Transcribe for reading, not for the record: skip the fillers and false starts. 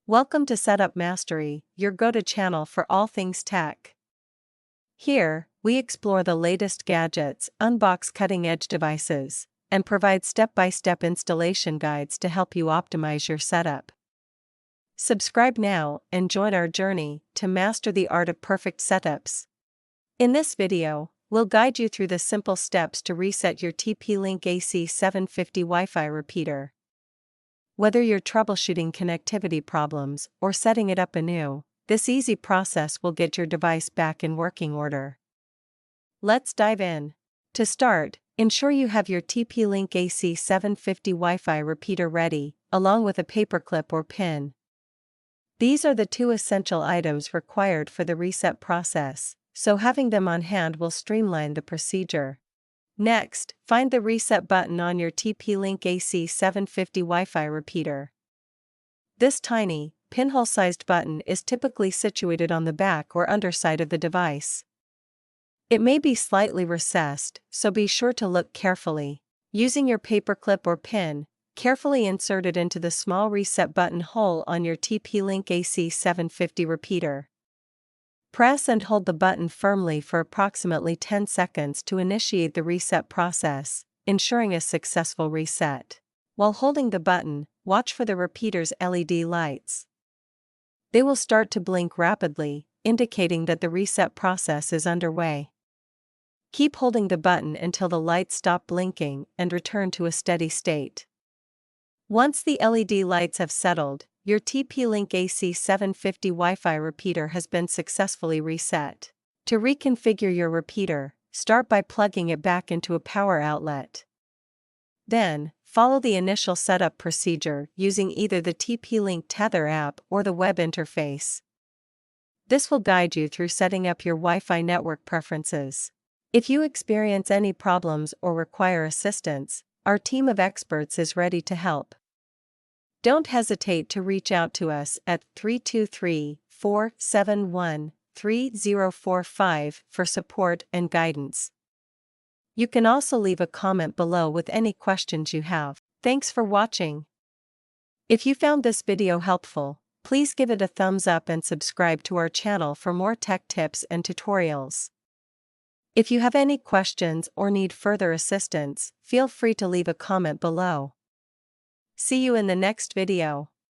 Welcome to Setup Mastery, your go-to channel for all things tech. Here, we explore the latest gadgets, unbox cutting-edge devices, and provide step-by-step installation guides to help you optimize your setup. Subscribe now and join our journey to master the art of perfect setups. In this video, we'll guide you through the simple steps to reset your TP-Link AC900 Wi-Fi repeater. Whether you're troubleshooting connectivity problems or setting it up anew, this easy process will get your device back in working order. Let's dive in. To start, ensure you have your TP-Link AC900 Wi-Fi repeater ready, along with a paperclip or pin. These are the two essential items required for the reset process, so having them on hand will streamline the procedure. Next, find the reset button on your TP-Link AC900 Wi-Fi repeater. This tiny, pinhole-sized button is typically situated on the back or underside of the device. It may be slightly recessed, so be sure to look carefully. Using your paperclip or pin, carefully insert it into the small reset button hole on your TP-Link AC900 repeater. Press and hold the button firmly for approximately 10 seconds to initiate the reset process, ensuring a successful reset. While holding the button, watch for the repeater's LED lights. They will start to blink rapidly, indicating that the reset process is underway. Keep holding the button until the lights stop blinking and return to a steady state. Once the LED lights have settled, your TP-Link AC900 Wi-Fi repeater has been successfully reset. To reconfigure your repeater, start by plugging it back into a power outlet. Then, follow the initial setup procedure using either the TP-Link Tether app or the web interface. This will guide you through setting up your Wi-Fi network preferences. If you experience any problems or require assistance, our team of experts is ready to help. Don't hesitate to reach out to us at 323-471-3045 for support and guidance. You can also leave a comment below with any questions you have. Thanks for watching. If you found this video helpful, please give it a thumbs up and subscribe to our channel for more tech tips and tutorials. If you have any questions or need further assistance, feel free to leave a comment below. See you in the next video.